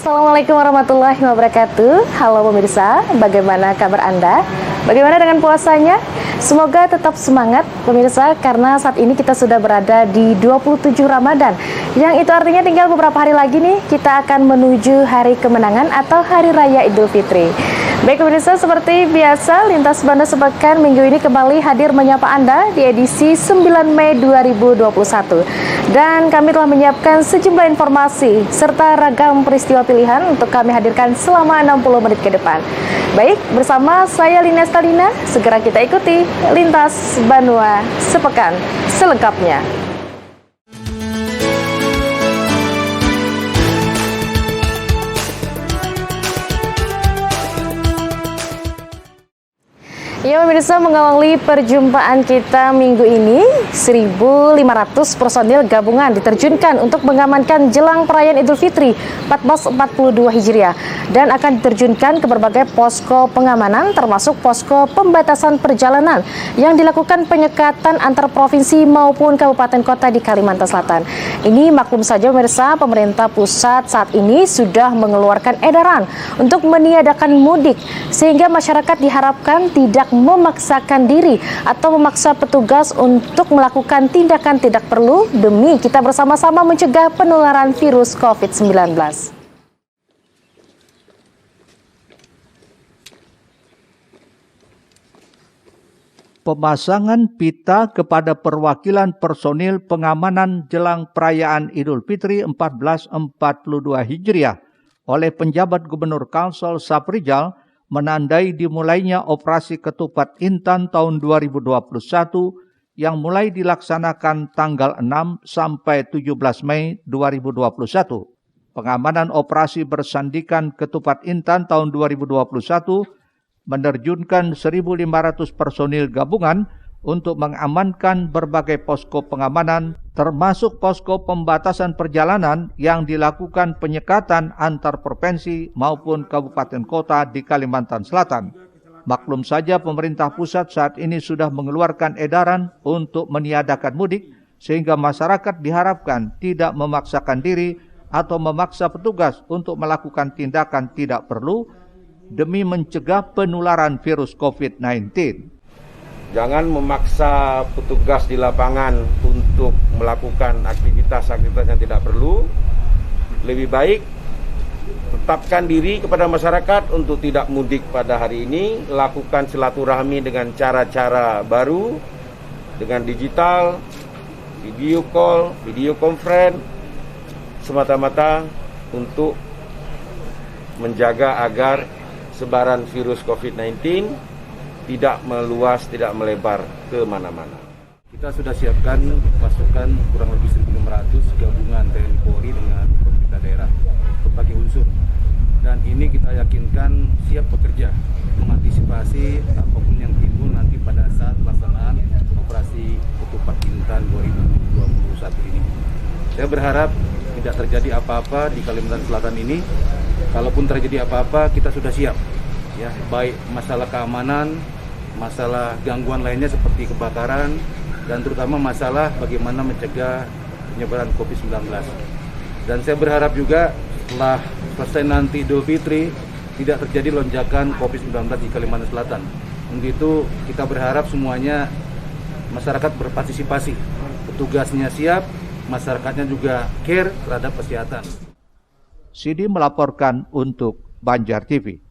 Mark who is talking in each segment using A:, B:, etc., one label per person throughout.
A: Assalamualaikum warahmatullahi wabarakatuh. Halo pemirsa, bagaimana kabar Anda? Bagaimana dengan puasanya? Semoga tetap semangat pemirsa, karena saat ini kita sudah berada di 27 Ramadan. Yang itu artinya tinggal beberapa hari lagi nih kita akan menuju hari kemenangan atau Hari Raya Idul Fitri. Baik pemirsa, seperti biasa Lintas Bandung Sepekan minggu ini kembali hadir menyapa Anda di edisi 9 Mei 2021. Dan kami telah menyiapkan sejumlah informasi serta ragam peristiwa pilihan untuk kami hadirkan selama 60 menit ke depan. Baik, bersama saya Lina Stalina, segera kita ikuti Lintas Bandung Sepekan selengkapnya. Ya pemirsa, mengawali perjumpaan kita minggu ini, 1.500 personil gabungan diterjunkan untuk mengamankan jelang perayaan Idul Fitri 1442 Hijriah dan akan diterjunkan ke berbagai posko pengamanan termasuk posko pembatasan perjalanan yang dilakukan penyekatan antar provinsi maupun kabupaten kota di Kalimantan Selatan. Ini maklum saja pemirsa, pemerintah pusat saat ini sudah mengeluarkan edaran untuk meniadakan mudik sehingga masyarakat diharapkan tidak memaksakan diri atau memaksa petugas untuk melakukan tindakan tidak perlu demi kita bersama-sama mencegah penularan virus COVID-19.
B: Pemasangan pita kepada perwakilan personil pengamanan jelang perayaan Idul Fitri 1442 Hijriah oleh penjabat Gubernur Kalsel Saprijal menandai dimulainya operasi Ketupat Intan tahun 2021 yang mulai dilaksanakan tanggal 6 sampai 17 Mei 2021. Pengamanan operasi bersandikan Ketupat Intan tahun 2021 menerjunkan 1.500 personil gabungan untuk mengamankan berbagai posko pengamanan termasuk posko pembatasan perjalanan yang dilakukan penyekatan antar provinsi maupun kabupaten kota di Kalimantan Selatan. Maklum saja pemerintah pusat saat ini sudah mengeluarkan edaran untuk meniadakan mudik sehingga masyarakat diharapkan tidak memaksakan diri atau memaksa petugas untuk melakukan tindakan tidak perlu demi mencegah penularan virus COVID-19.
C: Jangan memaksa petugas di lapangan untuk melakukan aktivitas-aktivitas yang tidak perlu. Lebih baik tetapkan diri kepada masyarakat untuk tidak mudik pada hari ini. Lakukan silaturahmi dengan cara-cara baru, dengan digital, video call, video conference, semata-mata untuk menjaga agar sebaran virus COVID-19 tidak meluas, tidak melebar ke mana-mana.
D: Kita sudah siapkan pasukan kurang lebih 1.500 gabungan TNI Polri dengan pemerintah daerah, berbagai unsur. Dan ini kita yakinkan siap bekerja, mengantisipasi apapun yang timbul nanti pada saat pelaksanaan operasi Ketupat Intan 2021 ini. Saya berharap tidak terjadi apa-apa di Kalimantan Selatan ini. Kalaupun terjadi apa-apa, kita sudah siap. Ya, baik masalah keamanan, masalah gangguan lainnya seperti kebakaran, dan terutama masalah bagaimana mencegah penyebaran COVID-19. Dan saya berharap juga setelah selesai nanti Idul Fitri tidak terjadi lonjakan COVID-19 di Kalimantan Selatan. Untuk itu kita berharap semuanya masyarakat berpartisipasi, petugasnya siap, masyarakatnya juga care terhadap kesehatan.
B: Sidi melaporkan untuk Banjar TV.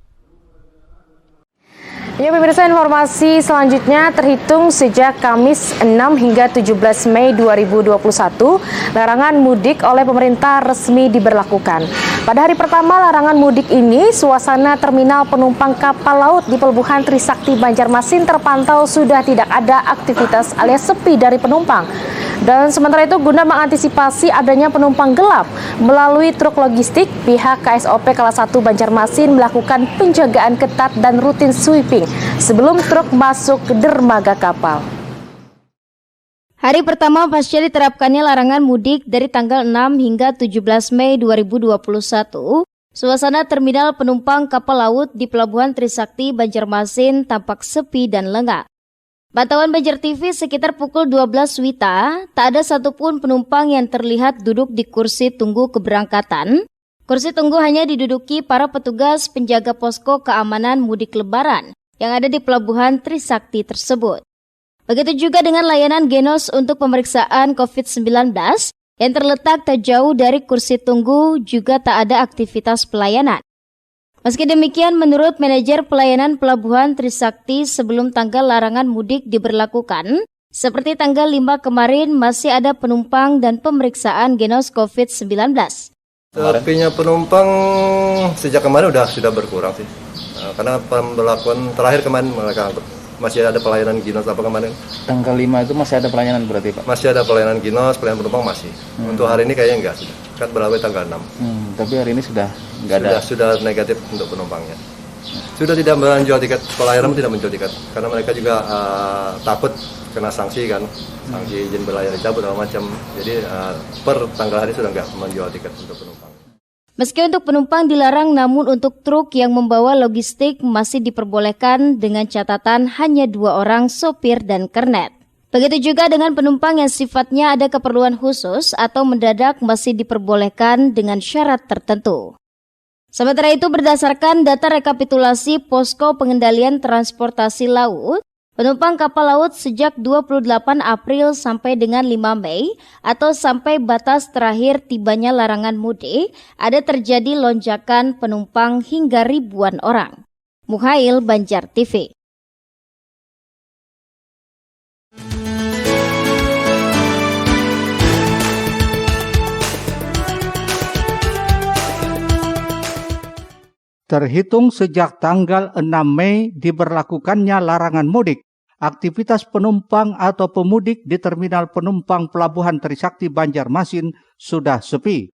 A: Ya pemirsa, informasi selanjutnya terhitung sejak Kamis 6 hingga 17 Mei 2021, larangan mudik oleh pemerintah resmi diberlakukan. Pada hari pertama larangan mudik ini, suasana terminal penumpang kapal laut di Pelabuhan Trisakti Banjarmasin terpantau sudah tidak ada aktivitas alias sepi dari penumpang. Dan sementara itu guna mengantisipasi adanya penumpang gelap, melalui truk logistik, pihak KSOP kelas 1 Banjarmasin melakukan penjagaan ketat dan rutin sweeping sebelum truk masuk ke dermaga kapal.
E: Hari pertama pasca diterapkannya larangan mudik dari tanggal 6 hingga 17 Mei 2021, suasana terminal penumpang kapal laut di Pelabuhan Trisakti Banjarmasin tampak sepi dan lengang. Pantauan Banjar TV sekitar pukul 12 WITA, tak ada satupun penumpang yang terlihat duduk di kursi tunggu keberangkatan. Kursi tunggu hanya diduduki para petugas penjaga posko keamanan mudik lebaran yang ada di Pelabuhan Trisakti tersebut. Begitu juga dengan layanan Genos untuk pemeriksaan COVID-19 yang terletak tak jauh dari kursi tunggu juga tak ada aktivitas pelayanan. Meski demikian, menurut manajer pelayanan Pelabuhan Trisakti sebelum tanggal larangan mudik diberlakukan, seperti tanggal 5 kemarin masih ada penumpang dan pemeriksaan Genos COVID-19.
F: Sepinya penumpang sejak kemarin sudah berkurang sih. Karena pemberlakuan terakhir kemarin mereka angkut. Masih ada pelayanan Ginos apa kemarin?
G: Tanggal 5 itu masih ada pelayanan berarti Pak?
F: Masih ada pelayanan Ginos, pelayanan penumpang masih. Untuk hari ini kayaknya enggak sudah. Kan berlalu tanggal 6.
G: Tapi hari ini sudah enggak ada?
F: Sudah negatif untuk penumpangnya. Sudah tidak menjual tiket, pelayanan tidak menjual tiket. Karena mereka juga takut kena sanksi kan. Sanksi izin berlayar dicabut segala macam. Jadi per tanggal hari sudah enggak menjual tiket untuk penumpang.
E: Meski untuk penumpang dilarang, namun untuk truk yang membawa logistik masih diperbolehkan dengan catatan hanya 2 orang sopir dan kernet. Begitu juga dengan penumpang yang sifatnya ada keperluan khusus atau mendadak masih diperbolehkan dengan syarat tertentu. Sementara itu, berdasarkan data rekapitulasi Posko Pengendalian Transportasi Laut, penumpang kapal laut sejak 28 April sampai dengan 5 Mei atau sampai batas terakhir tibanya larangan mudik, ada terjadi lonjakan penumpang hingga ribuan orang. Muhail, Banjar TV.
B: Terhitung sejak tanggal 6 Mei diberlakukannya larangan mudik, aktivitas penumpang atau pemudik di Terminal Penumpang Pelabuhan Trisakti Banjarmasin sudah sepi.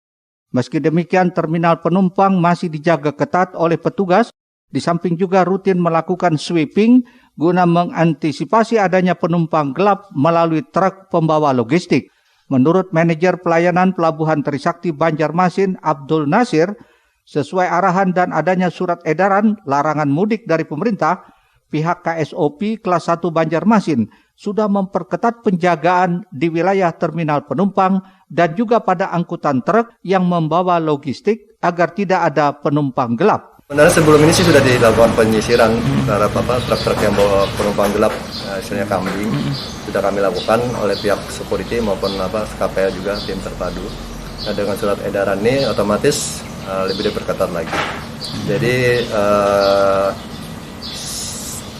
B: Meski demikian, terminal penumpang masih dijaga ketat oleh petugas, di samping juga rutin melakukan sweeping guna mengantisipasi adanya penumpang gelap melalui truk pembawa logistik. Menurut manajer pelayanan Pelabuhan Trisakti Banjarmasin, Abdul Nasir, sesuai arahan dan adanya surat edaran larangan mudik dari pemerintah, pihak KSOP kelas 1 Banjarmasin sudah memperketat penjagaan di wilayah terminal penumpang dan juga pada angkutan truk yang membawa logistik agar tidak ada penumpang gelap.
F: Sebenarnya sebelum ini sih sudah dilakukan penyisiran terhadap truk-truk yang bawa penumpang gelap, istilahnya kambing. Sudah kami lakukan oleh pihak security maupun SKPL juga, tim terpadu. Nah, dengan surat edaran ini otomatis lebih diperketat lagi. Jadi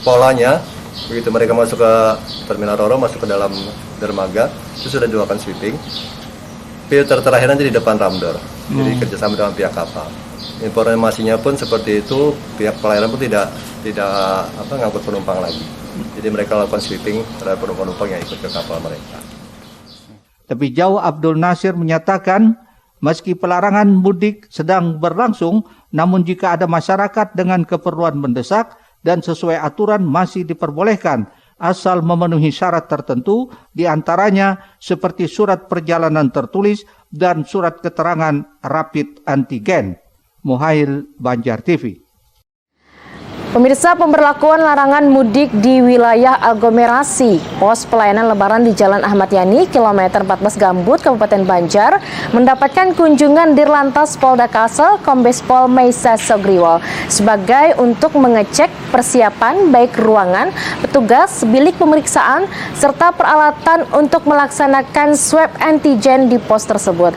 F: polanya begitu mereka masuk ke Terminal Roro, masuk ke dalam dermaga, itu sudah dilakukan sweeping. Filter terakhir nanti di depan ramdor. Jadi kerjasama dengan pihak kapal. Informasinya pun seperti itu, pihak pelayanan pun tidak ngangkut penumpang lagi. Jadi mereka lakukan sweeping terhadap penumpang yang ikut ke kapal mereka.
B: Lebih jauh, Abdul Nasir menyatakan, meski pelarangan mudik sedang berlangsung, namun jika ada masyarakat dengan keperluan mendesak dan sesuai aturan masih diperbolehkan, asal memenuhi syarat tertentu, diantaranya seperti surat perjalanan tertulis dan surat keterangan rapid antigen. Muhail, Banjar TV.
A: Pemirsa, pemberlakuan larangan mudik di wilayah aglomerasi pos pelayanan lebaran di Jalan Ahmad Yani, kilometer 14 Gambut, Kabupaten Banjar, mendapatkan kunjungan Dirlantas Polda Kalsel, Kombes Pol Meisa Sogriwo, sebagai untuk mengecek persiapan baik ruangan, petugas, bilik pemeriksaan, serta peralatan untuk melaksanakan swab antigen di pos tersebut.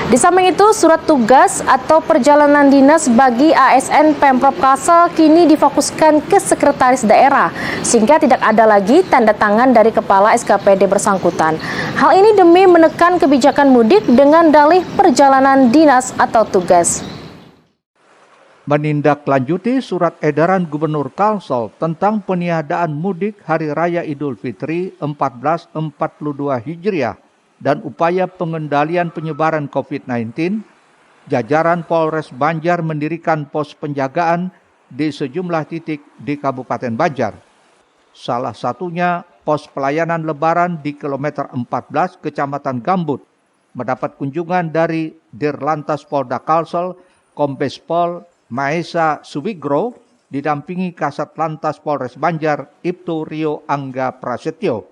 A: Di samping itu, surat tugas atau perjalanan dinas bagi ASN Pemprov Kalsel kini difokuskan ke sekretaris daerah, sehingga tidak ada lagi tanda tangan dari kepala SKPD bersangkutan. Hal ini demi menekan kebijakan mudik dengan dalih perjalanan dinas atau tugas.
B: Menindaklanjuti surat edaran Gubernur Kalsel tentang peniadaan mudik Hari Raya Idul Fitri 1442 Hijriah dan upaya pengendalian penyebaran COVID-19, jajaran Polres Banjar mendirikan pos penjagaan di sejumlah titik di Kabupaten Banjar. Salah satunya pos pelayanan lebaran di kilometer 14 Kecamatan Gambut, mendapat kunjungan dari Dirlantas Polda Kalsel, Kombes Pol Meisa Sogriwo, didampingi Kasat Lantas Polres Banjar, Ibtu Rio Angga Prasetyo.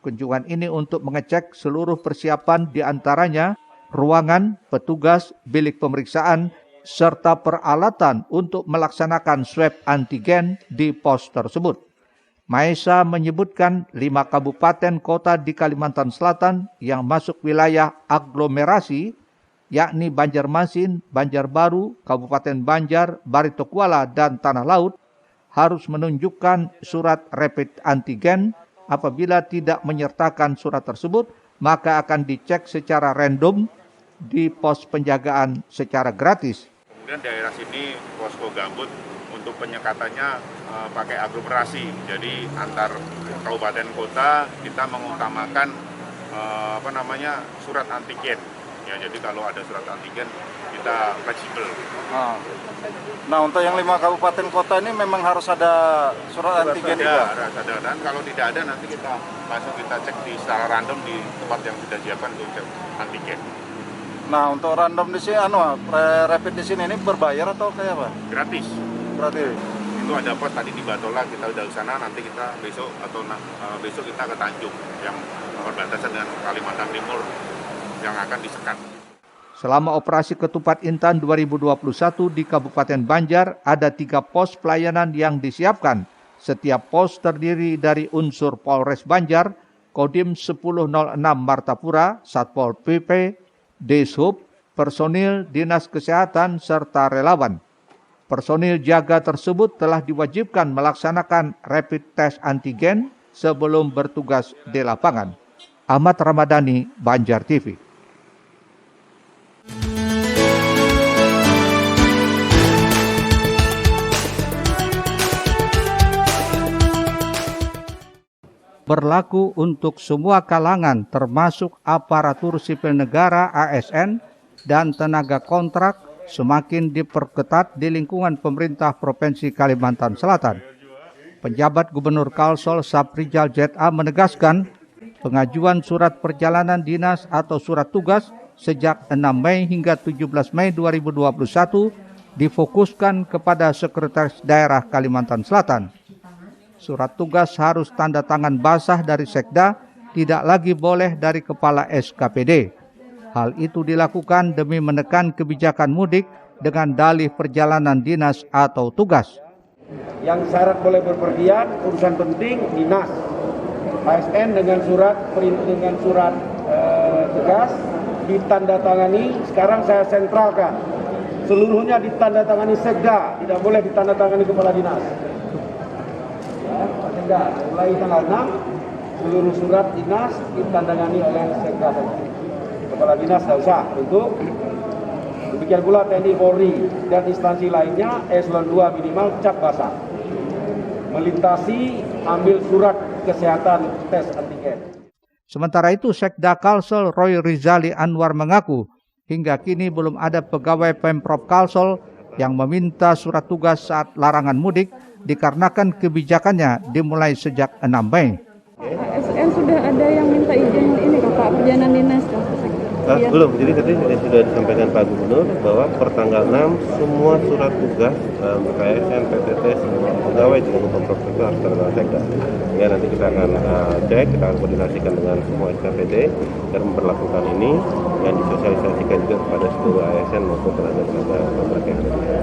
B: Kunjungan ini untuk mengecek seluruh persiapan, diantaranya ruangan, petugas, bilik pemeriksaan, serta peralatan untuk melaksanakan swab antigen di pos tersebut. Maesa menyebutkan 5 kabupaten kota di Kalimantan Selatan yang masuk wilayah aglomerasi, yakni Banjarmasin, Banjarbaru, Kabupaten Banjar, Barito Kuala, dan Tanah Laut, harus menunjukkan surat rapid antigen. Apabila tidak menyertakan surat tersebut, maka akan dicek secara random di pos penjagaan secara gratis.
H: Kemudian daerah sini posko gambut untuk penyekatannya pakai aglomerasi. Jadi antar kabupaten kota kita mengutamakan surat antigen. Ya, jadi kalau ada surat antigen kita fleksibel.
D: Nah, untuk yang 5 kabupaten kota ini memang harus ada surat antigen juga.
H: Ada, dan kalau tidak ada nanti kita langsung kita cek secara random di tempat yang sudah siapkan untuk cek antigen.
D: Nah, untuk random di sini, rapid di sini ini berbayar atau kayak apa?
H: Gratis.
D: Gratis.
H: Itu ada pos tadi di Batola, kita udah ke sana, nanti kita besok kita ke Tanjung yang berbatasan dengan Kalimantan Timur yang akan disekat.
B: Selama operasi Ketupat Intan 2021 di Kabupaten Banjar, ada 3 pos pelayanan yang disiapkan. Setiap pos terdiri dari unsur Polres Banjar, Kodim 1006 Martapura, Satpol PP, Dishub, personil Dinas Kesehatan, serta relawan. Personil jaga tersebut telah diwajibkan melaksanakan rapid test antigen sebelum bertugas di lapangan. Ahmad Ramadhani, Banjar TV. Berlaku untuk semua kalangan termasuk aparatur sipil negara ASN dan tenaga kontrak semakin diperketat di lingkungan pemerintah Provinsi Kalimantan Selatan. Penjabat Gubernur Kalsel Saprijal ZA menegaskan pengajuan surat perjalanan dinas atau surat tugas sejak 6 Mei hingga 17 Mei 2021 difokuskan kepada Sekretaris Daerah Kalimantan Selatan. Surat tugas harus tanda tangan basah dari Sekda, tidak lagi boleh dari Kepala SKPD. Hal itu dilakukan demi menekan kebijakan mudik dengan dalih perjalanan dinas atau tugas.
C: Yang syarat boleh berpergian, urusan penting dinas. ASN dengan surat tugas ditandatangani, sekarang saya sentralkan. Seluruhnya ditandatangani Sekda, tidak boleh ditandatangani Kepala Dinas. Sekda, mulai tanggal 6, seluruh surat dinas ditandatangani oleh Sekda saja. Kepala Dinas tidak usah untuk. Demikian pula TNI Polri dan instansi lainnya eselon 2 minimal cap basah. Melintasi, ambil surat kesehatan tes antigen.
B: Sementara itu, Sekda Kalsel Roy Rizali Anwar mengaku hingga kini belum ada pegawai Pemprov Kalsel yang meminta surat tugas saat larangan mudik dikarenakan kebijakannya dimulai sejak 6 Mei.
I: ASN sudah ada yang minta izin ini Kak, perjalanan dinas Kak?
J: Belum, jadi tadi sudah disampaikan Pak Gubernur bahwa per tanggal 6 semua surat tugas untuk ASN, PTT, semua pegawai di Pemprov itu harus terkena Sekda. Ya, nanti kita akan cek, kita akan koordinasikan dengan semua SKPD dan memperlakukan ini yang disosialisasikan juga kepada seluruh ASN maupun tenaga-tenaga kontrak yang ada.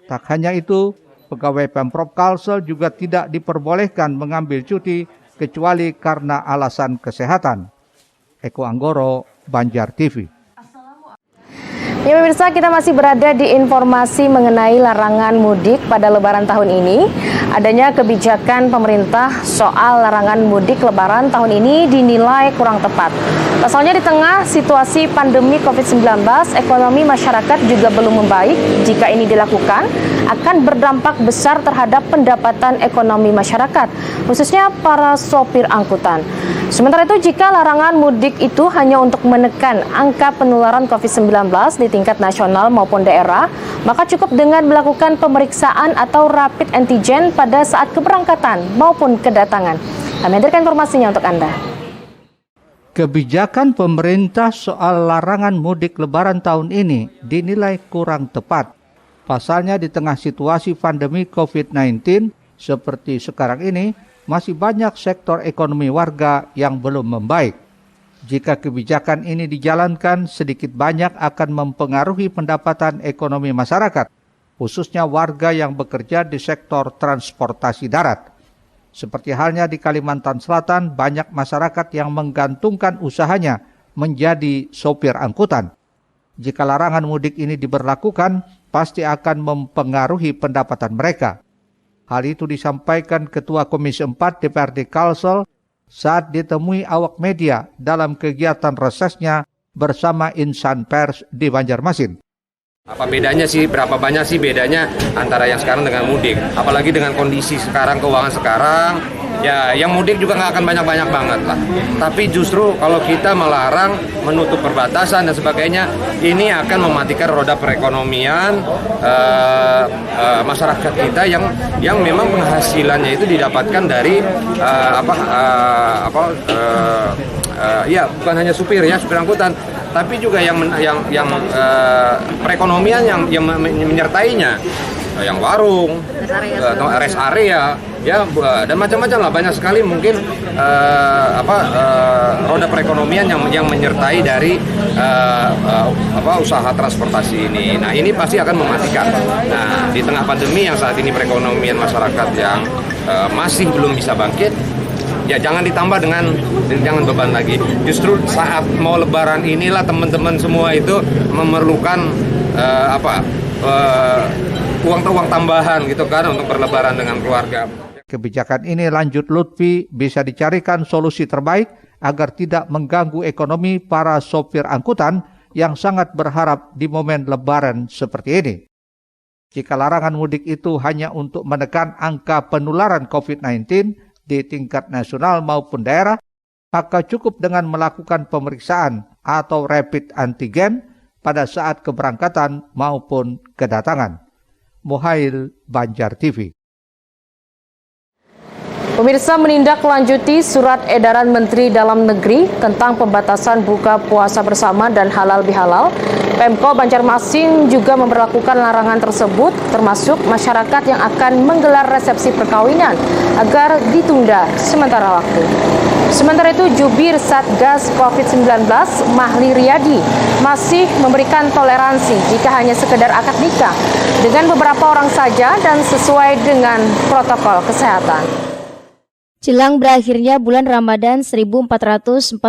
B: Tak hanya itu, pegawai Pemprov Kalsel juga tidak diperbolehkan mengambil cuti kecuali karena alasan kesehatan. Eko Anggoro, Banjar TV.
A: Ya pemirsa, kita masih berada di informasi mengenai larangan mudik pada Lebaran tahun ini. Adanya kebijakan pemerintah soal larangan mudik Lebaran tahun ini dinilai kurang tepat. Pasalnya di tengah situasi pandemi COVID-19, ekonomi masyarakat juga belum membaik. Jika ini dilakukan, akan berdampak besar terhadap pendapatan ekonomi masyarakat, khususnya para sopir angkutan. Sementara itu, jika larangan mudik itu hanya untuk menekan angka penularan COVID-19 di tingkat nasional maupun daerah, maka cukup dengan melakukan pemeriksaan atau rapid antigen pada saat keberangkatan maupun kedatangan. Kami hadirkan informasinya untuk Anda.
B: Kebijakan pemerintah soal larangan mudik Lebaran tahun ini dinilai kurang tepat. Pasalnya di tengah situasi pandemi COVID-19 seperti sekarang ini, masih banyak sektor ekonomi warga yang belum membaik. Jika kebijakan ini dijalankan, sedikit banyak akan mempengaruhi pendapatan ekonomi masyarakat, khususnya warga yang bekerja di sektor transportasi darat. Seperti halnya di Kalimantan Selatan, banyak masyarakat yang menggantungkan usahanya menjadi sopir angkutan. Jika larangan mudik ini diberlakukan, pasti akan mempengaruhi pendapatan mereka. Hal itu disampaikan Ketua Komisi 4 DPRD Kalsel saat ditemui awak media dalam kegiatan resesnya bersama insan pers di Banjarmasin.
K: Apa bedanya sih, berapa banyak sih bedanya antara yang sekarang dengan mudik? Apalagi dengan kondisi sekarang, keuangan sekarang, ya yang mudik juga nggak akan banyak-banyak banget lah. Tapi justru kalau kita melarang, menutup perbatasan dan sebagainya, ini akan mematikan roda perekonomian masyarakat kita yang memang penghasilannya itu didapatkan dari ya bukan hanya supir angkutan, tapi juga yang perekonomian yang menyertainya, yang warung, rest area, ya dan macam-macam lah, banyak sekali mungkin roda perekonomian yang menyertai dari usaha transportasi ini. Nah, ini pasti akan mematikan. Nah, di tengah pandemi yang saat ini perekonomian masyarakat yang masih belum bisa bangkit, ya jangan ditambah jangan beban lagi. Justru saat mau lebaran inilah teman-teman semua itu memerlukan uang tambahan gitu kan untuk berlebaran dengan keluarga.
B: Kebijakan ini, lanjut Lutfi, bisa dicarikan solusi terbaik agar tidak mengganggu ekonomi para sopir angkutan yang sangat berharap di momen lebaran seperti ini. Jika larangan mudik itu hanya untuk menekan angka penularan COVID-19 di tingkat nasional maupun daerah, maka cukup dengan melakukan pemeriksaan atau rapid antigen pada saat keberangkatan maupun kedatangan. Muhail, Banjar TV.
A: Pemirsa, menindaklanjuti surat edaran Menteri Dalam Negeri tentang pembatasan buka puasa bersama dan halal bihalal, Pemko Banjarmasin juga memberlakukan larangan tersebut, termasuk masyarakat yang akan menggelar resepsi perkawinan agar ditunda sementara waktu. Sementara itu, Jubir Satgas COVID-19 Mahli Riyadi masih memberikan toleransi jika hanya sekedar akad nikah dengan beberapa orang saja dan sesuai dengan protokol kesehatan.
E: Jelang berakhirnya bulan Ramadan 1442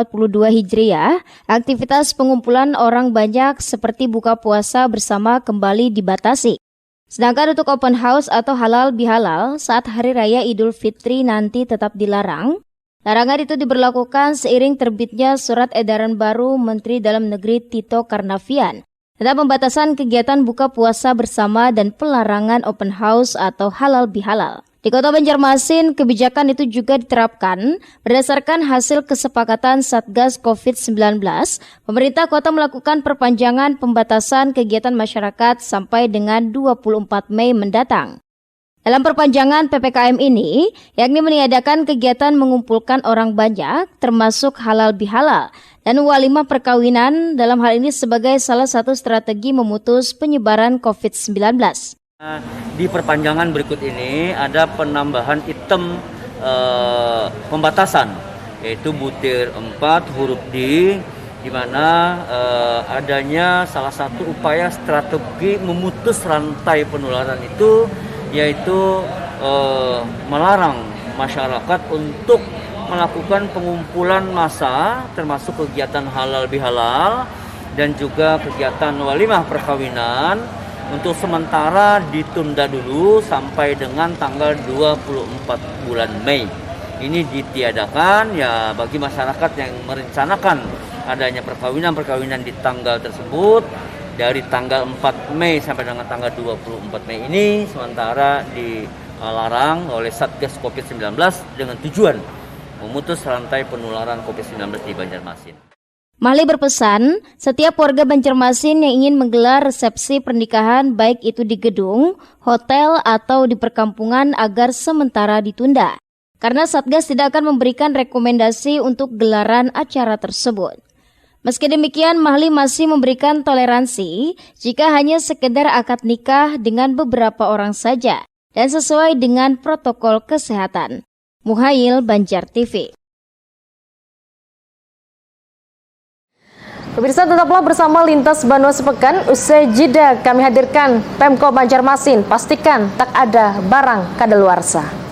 E: Hijriah, aktivitas pengumpulan orang banyak seperti buka puasa bersama kembali dibatasi. Sedangkan untuk open house atau halal bihalal saat Hari Raya Idul Fitri nanti tetap dilarang. Larangan itu diberlakukan seiring terbitnya surat edaran baru Menteri Dalam Negeri Tito Karnavian tentang pembatasan kegiatan buka puasa bersama dan pelarangan open house atau halal bihalal. Di Kota Banjarmasin, kebijakan itu juga diterapkan berdasarkan hasil kesepakatan Satgas COVID-19. Pemerintah kota melakukan perpanjangan pembatasan kegiatan masyarakat sampai dengan 24 Mei mendatang. Dalam perpanjangan PPKM ini, yakni meniadakan kegiatan mengumpulkan orang banyak, termasuk halal bihalal, dan walimah perkawinan dalam hal ini sebagai salah satu strategi memutus penyebaran COVID-19.
L: Di perpanjangan berikut ini ada penambahan item pembatasan, yaitu butir 4 huruf D, di mana adanya salah satu upaya strategi memutus rantai penularan itu, yaitu melarang masyarakat untuk melakukan pengumpulan massa, termasuk kegiatan halal bihalal dan juga kegiatan walimah perkawinan, untuk sementara ditunda dulu sampai dengan tanggal 24 bulan Mei. Ini ditiadakan ya bagi masyarakat yang merencanakan adanya perkawinan di tanggal tersebut dari tanggal 4 Mei sampai dengan tanggal 24 Mei ini sementara dilarang oleh Satgas COVID-19 dengan tujuan memutus rantai penularan COVID-19 di Banjarmasin.
E: Mahli berpesan, setiap warga Banjarmasin yang ingin menggelar resepsi pernikahan baik itu di gedung, hotel, atau di perkampungan agar sementara ditunda. Karena Satgas tidak akan memberikan rekomendasi untuk gelaran acara tersebut. Meski demikian, Mahli masih memberikan toleransi jika hanya sekedar akad nikah dengan beberapa orang saja dan sesuai dengan protokol kesehatan. Muhail, Banjar TV.
A: Pemirsa, tetaplah bersama Lintas Banua Sepekan. Usai jeda kami hadirkan Pemko Banjarmasin, pastikan tak ada barang kadaluarsa.